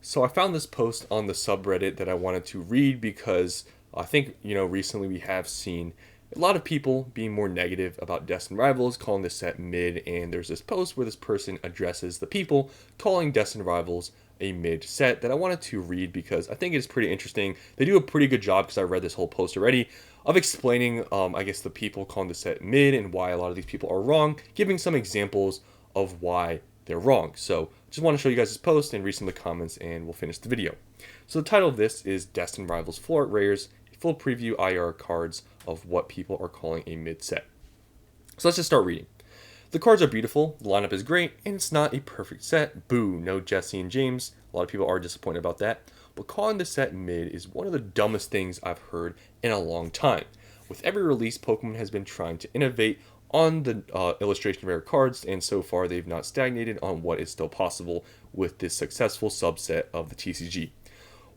So I found this post on the subreddit that I wanted to read because I think, recently we have seen a lot of people being more negative about Destined Rivals, calling this set mid, and there's this post where this person addresses the people calling Destined Rivals a mid set that I wanted to read because I think it's pretty interesting. They do a pretty good job, because I read this whole post already, of explaining, I guess, the people calling the set mid and why a lot of these people are wrong, giving some examples of why they're wrong. So just want to show you guys this post and read some of the comments, and we'll finish the video. So the title of this is Destined Rivals Floor Rares, a full preview IR cards of what people are calling a mid set. So let's just start reading. The cards are beautiful, the lineup is great, and it's not a perfect set. Boo, no Jesse and James. A lot of people are disappointed about that. But calling the set mid is one of the dumbest things I've heard in a long time. With every release, Pokemon has been trying to innovate on the illustration rare cards, and so far they've not stagnated on what is still possible with this successful subset of the TCG.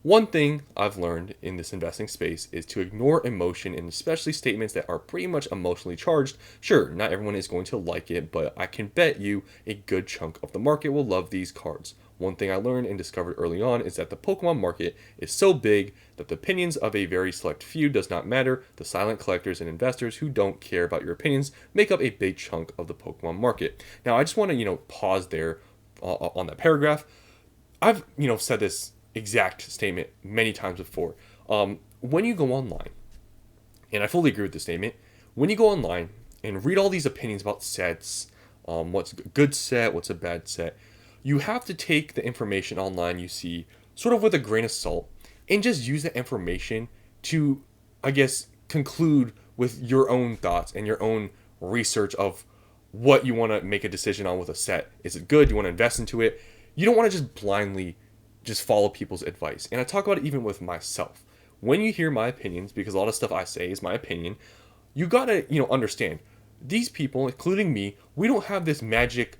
One thing I've learned in this investing space is to ignore emotion, and especially statements that are pretty much emotionally charged. Sure, not everyone is going to like it, but I can bet you a good chunk of the market will love these cards. One thing I learned and discovered early on is that the Pokemon market is so big that the opinions of a very select few does not matter. The silent collectors and investors who don't care about your opinions make up a big chunk of the Pokemon market. Now, I just want to, pause there on that paragraph. I've, said this exact statement many times before. When you go online, and I fully agree with this statement, when you go online and read all these opinions about sets, what's a good set, what's a bad set, you have to take the information online you see sort of with a grain of salt and just use that information to, I guess, conclude with your own thoughts and your own research of what you want to make a decision on with a set. Is it good? Do you want to invest into it? You don't want to just blindly just follow people's advice. And I talk about it even with myself. When you hear my opinions, because a lot of stuff I say is my opinion, you gotta, understand, these people, including me, we don't have this magic,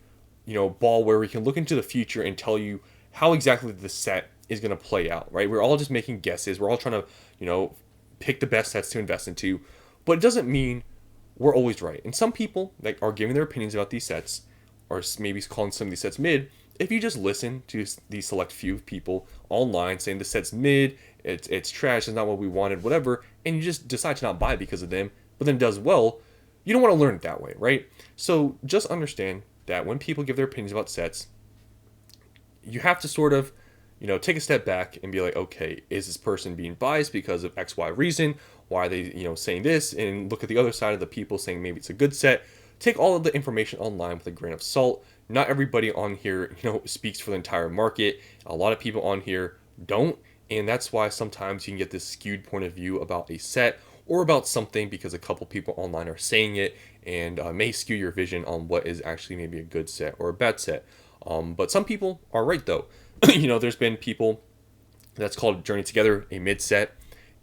ball where we can look into the future and tell you how exactly the set is going to play out, right? We're all just making guesses. We're all trying to, pick the best sets to invest into. But it doesn't mean we're always right. And some people that are giving their opinions about these sets, or maybe calling some of these sets mid, if you just listen to these select few people online saying the set's mid, it's trash, it's not what we wanted, whatever, and you just decide to not buy it because of them, but then it does well, you don't want to learn it that way, right? So just understand that when people give their opinions about sets, you have to sort of, take a step back and be like, okay, is this person being biased because of X, Y reason? Why are they, saying this? And look at the other side of the people saying maybe it's a good set. Take all of the information online with a grain of salt. Not everybody on here, speaks for the entire market. A lot of people on here don't. And that's why sometimes you can get this skewed point of view about a set or about something because a couple people online are saying it, and may skew your vision on what is actually maybe a good set or a bad set. But some people are right, though. There's been people that's called Journey Together a mid set,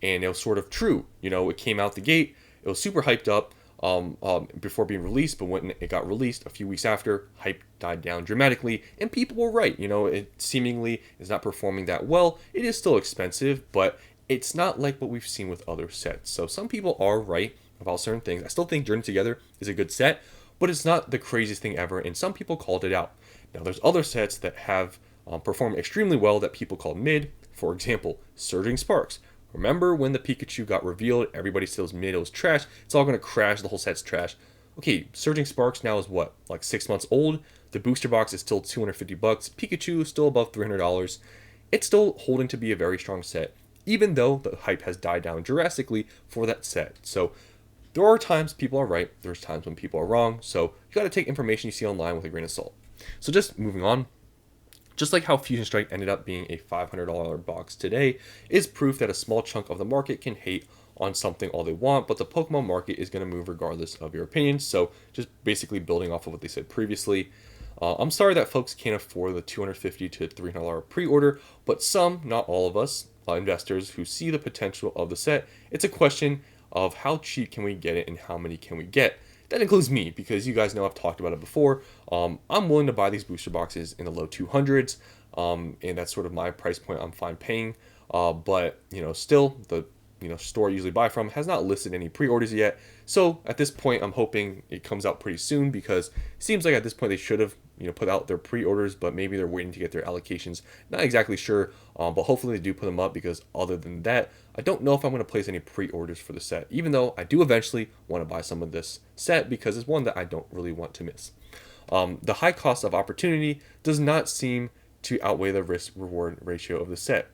and it was sort of true. It came out the gate, it was super hyped up before being released, but when it got released a few weeks after, hype died down dramatically, and people were right. It seemingly is not performing that well. It is still expensive, but it's not like what we've seen with other sets. So some people are right about certain things. I still think Journey Together is a good set, but it's not the craziest thing ever, and some people called it out. Now, there's other sets that have performed extremely well that people call mid. For example, Surging Sparks. Remember when the Pikachu got revealed, everybody still was mid, it was trash, it's all going to crash, the whole set's trash. Okay, Surging Sparks now is what, like 6 months old? The booster box is still $250. Pikachu is still above $300. It's still holding to be a very strong set, even though the hype has died down drastically for that set. So there are times people are right, there's times when people are wrong, so you got to take information you see online with a grain of salt. So just moving on, just like how Fusion Strike ended up being a $500 box today, is proof that a small chunk of the market can hate on something all they want, but the Pokemon market is going to move regardless of your opinions. So just basically building off of what they said previously. I'm sorry that folks can't afford the $250 to $300 pre-order, but some, not all of us, investors who see the potential of the set, it's a question of how cheap can we get it and how many can we get. That includes me, because you guys know I've talked about it before. I'm willing to buy these booster boxes in the low 200s, and that's sort of my price point I'm fine paying. But still, the store I usually buy from has not listed any pre-orders yet. So at this point, I'm hoping it comes out pretty soon, because it seems like at this point they should have put out their pre-orders, but maybe they're waiting to get their allocations. Not exactly sure, but hopefully they do put them up, because other than that, I don't know if I'm going to place any pre-orders for the set, even though I do eventually want to buy some of this set, because it's one that I don't really want to miss. The high cost of opportunity does not seem to outweigh the risk-reward ratio of the set.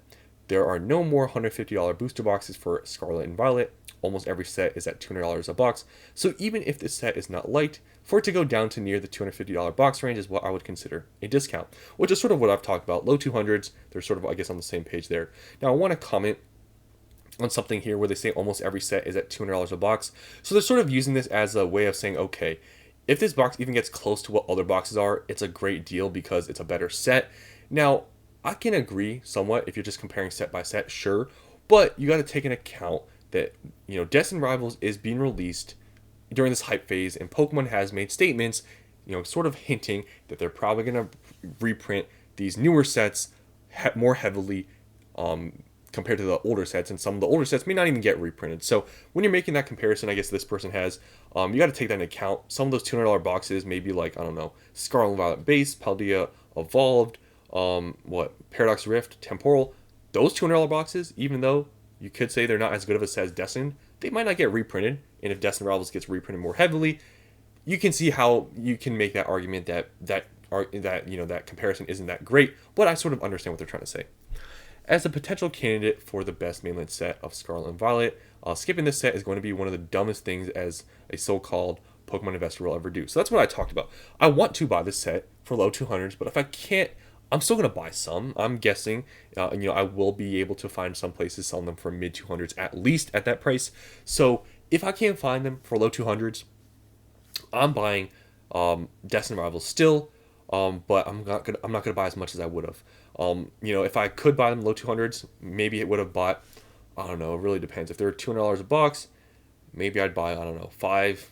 There are no more $150 booster boxes for Scarlet and Violet. Almost every set is at $200 a box. So even if this set is not liked, for it to go down to near the $250 box range is what I would consider a discount, which is sort of what I've talked about. Low 200s, they're sort of, I guess, on the same page there. Now, I want to comment on something here where they say almost every set is at $200 a box. So they're sort of using this as a way of saying, okay, if this box even gets close to what other boxes are, it's a great deal because it's a better set. Now, I can agree somewhat if you're just comparing set by set, sure, but you got to take into account that Destined Rivals is being released during this hype phase, and Pokemon has made statements, sort of hinting that they're probably going to reprint these newer sets more heavily compared to the older sets, and some of the older sets may not even get reprinted. So when you're making that comparison, I guess this person has, you got to take that into account. Some of those $200 boxes may be like, I don't know, Scarlet and Violet Base, Paldea Evolved, Paradox Rift, Temporal. Those $200 boxes, even though you could say they're not as good of a set as Destined, they might not get reprinted. And if Destined Rivals gets reprinted more heavily, you can see how you can make that argument that comparison isn't that great. But I sort of understand what they're trying to say. As a potential candidate for the best mainland set of Scarlet and Violet, skipping this set is going to be one of the dumbest things as a so-called Pokemon investor will ever do. So that's what I talked about. I want to buy this set for low 200s, but if I can't, I'm still going to buy some. I'm guessing, I will be able to find some places selling them for mid 200s at least at that price. So if I can't find them for low 200s, I'm buying Destined Rivals still, but I'm not gonna buy as much as I would have. If I could buy them low 200s, maybe it would have bought, I don't know, it really depends. If they're $200 a box, maybe I'd buy, I don't know, five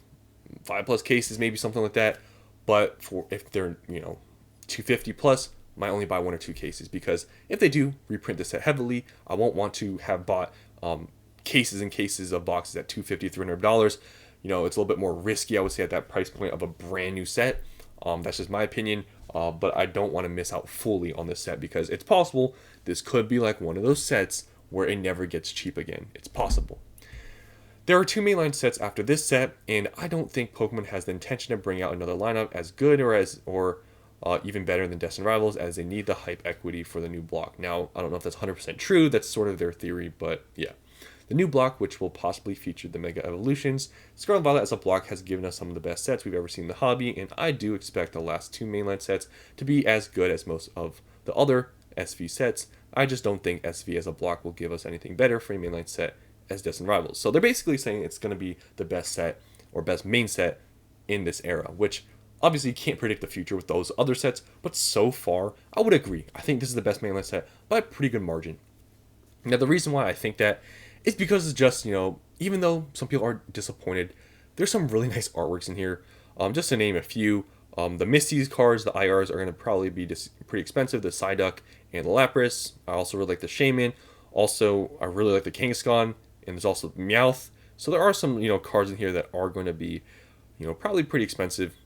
plus cases, maybe something like that. But if they're, 250 plus, might only buy 1 or 2 cases, because if they do reprint this set heavily, I won't want to have bought cases and cases of boxes at $250, $300. It's a little bit more risky, I would say, at that price point of a brand new set. That's just my opinion, but I don't want to miss out fully on this set, because it's possible this could be like one of those sets where it never gets cheap again. It's possible. There are 2 mainline sets after this set, and I don't think Pokemon has the intention to bring out another lineup as good or even better than Destined Rivals, as they need the hype equity for the new block. Now, I don't know if that's 100% true. That's sort of their theory, but yeah. The new block, which will possibly feature the Mega Evolutions, Scarlet and Violet as a block has given us some of the best sets we've ever seen in the hobby, and I do expect the last 2 mainline sets to be as good as most of the other SV sets. I just don't think SV as a block will give us anything better for a mainline set as Destined Rivals. So they're basically saying it's going to be the best set or best main set in this era, which obviously you can't predict the future with those other sets, but so far I would agree. I think this is the best mainline set by a pretty good margin. Now the reason why I think that is because it's just, even though some people are disappointed, there's some really nice artworks in here. Just to name a few, the Misty's cards, the IRs, are going to probably be pretty expensive. The Psyduck and the Lapras. I also really like the Shaman. Also, I really like the Kangaskhan, and there's also Meowth. So there are some, cards in here that are going to be, probably pretty expensive.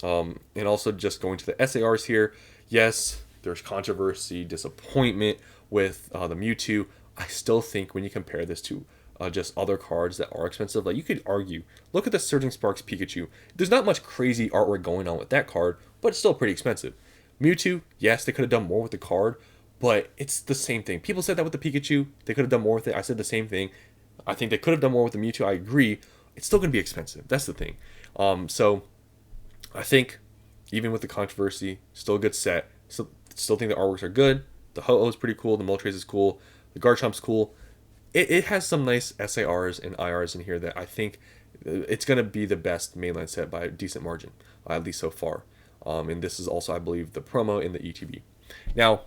And also just going to the SARs here. Yes, there's controversy, disappointment with the Mewtwo. I still think when you compare this to just other cards that are expensive, like you could argue, look at the Surging Sparks Pikachu. There's not much crazy artwork going on with that card, but it's still pretty expensive. Mewtwo, yes, they could have done more with the card, but it's the same thing. People said that with the Pikachu, they could have done more with it. I said the same thing. I think they could have done more with the Mewtwo. I agree. It's still going to be expensive. That's the thing. So I think even with the controversy, still a good set. Still think the artworks are good. The Ho-Oh is pretty cool. The Moltres is cool. The Garchomp's cool. It has some nice SARs and IRs in here that I think it's going to be the best mainline set by a decent margin, at least so far. And this is also, I believe, the promo in the ETB. Now,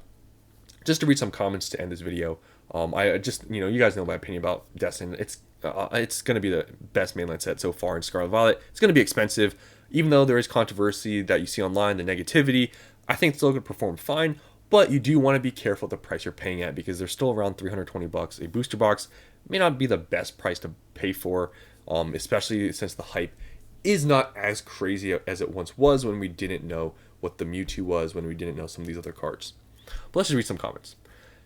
just to read some comments to end this video, I just, you guys know my opinion about Destined. It's going to be the best mainline set so far in Scarlet Violet. It's going to be expensive, even though there is controversy that you see online, the negativity. I think it's still going to perform fine, but you do want to be careful of the price you're paying at because they're still around $320. A booster box may not be the best price to pay for, especially since the hype is not as crazy as it once was when we didn't know what the Mewtwo was, when we didn't know some of these other cards. But let's just read some comments.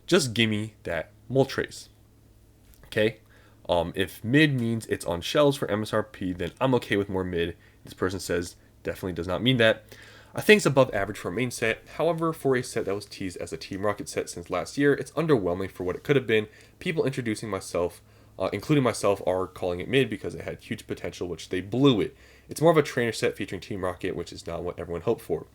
Just gimme that Moltres. Okay? If mid means it's on shelves for MSRP, then I'm okay with more mid. This person says definitely does not mean that. I think it's above average for a main set. However, for a set that was teased as a Team Rocket set since last year, it's underwhelming for what it could have been. People including myself, are calling it mid because it had huge potential, which they blew it. It's more of a trainer set featuring Team Rocket, which is not what everyone hoped for.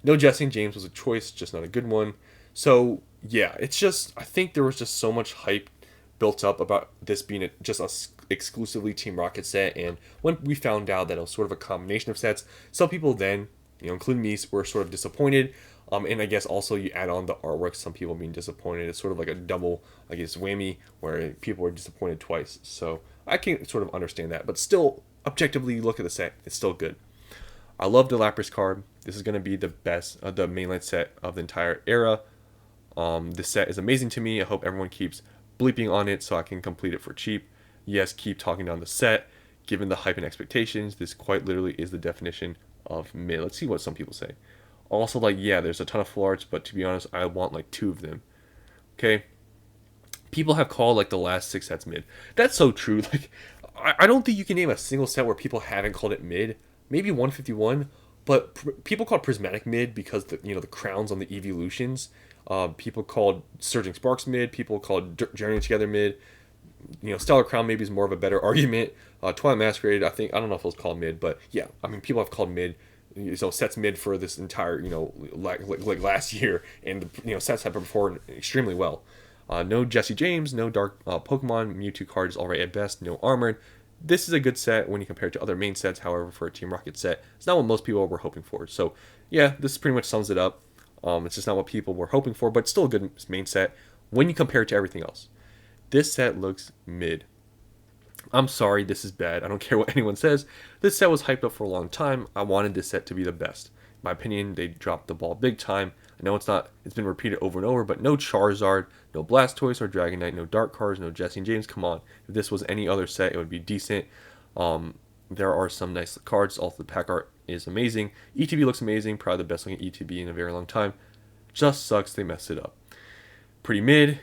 No, Jesse and James was a choice, just not a good one. So, yeah, it's just, I think there was just so much hype built up about this being just a exclusively Team Rocket set, and when we found out that it was sort of a combination of sets, some people then, including me, were sort of disappointed. And I guess also you add on the artwork, some people being disappointed. It's sort of like a double, I guess, whammy where people are disappointed twice. So I can sort of understand that, but still, objectively look at the set, it's still good. I love the Lapras card. This is going to be the best, the mainline set of the entire era. This set is amazing to me. I hope everyone keeps bleeping on it so I can complete it for cheap. Yes, keep talking down the set. Given the hype and expectations, this quite literally is the definition of mid. Let's see what some people say. Also, yeah, there's a ton of full arts, but to be honest, I want 2 of them. Okay? People have called the last 6 sets mid. That's so true. I don't think you can name a single set where people haven't called it mid. Maybe 151, but people called Prismatic mid because the crowns on the evolutions. People called Surging Sparks mid. People called Journey Together mid. Stellar Crown maybe is more of a better argument. Twilight Masquerade, I don't know if it was called mid, but yeah, people have called mid. Sets mid for this entire, like last year, and sets have performed extremely well. No Jesse James, no Dark Pokemon, Mewtwo card is alright at best, no Armored. This is a good set when you compare it to other main sets. However, for a Team Rocket set, it's not what most people were hoping for. So yeah, this pretty much sums it up. It's just not what people were hoping for, but still a good main set when you compare it to everything else. This set looks mid. I'm sorry, this is bad. I don't care what anyone says. This set was hyped up for a long time. I wanted this set to be the best. In my opinion, they dropped the ball big time. I know it's been repeated over and over, but no Charizard, no Blastoise or Dragonite, no Dark cards, no Jesse and James. Come on. If this was any other set, it would be decent. There are some nice cards. Also, the pack art is amazing. ETB looks amazing. Probably the best looking ETB in a very long time. Just sucks they messed it up. Pretty mid.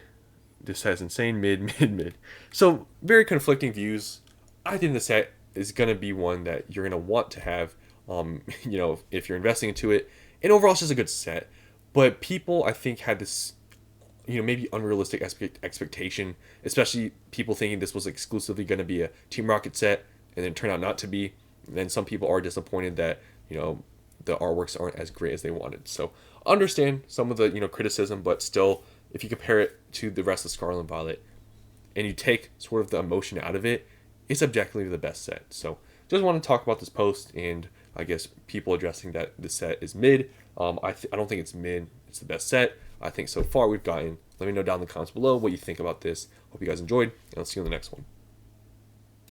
This set is insane. Mid. So, very conflicting views. I think the set is going to be one that you're going to want to have, if you're investing into it. And overall, it's just a good set. But people, I think, had this, maybe unrealistic expectation, especially people thinking this was exclusively going to be a Team Rocket set, and then it turned out not to be. And then some people are disappointed that, the artworks aren't as great as they wanted. So, understand some of the, criticism, but still, if you compare it to the rest of Scarlet and Violet, and you take sort of the emotion out of it, it's objectively the best set. So, just want to talk about this post, and I guess people addressing that the set is mid. I don't think it's mid. It's the best set. I think so far we've gotten. Let me know down in the comments below what you think about this. Hope you guys enjoyed, and I'll see you in the next one.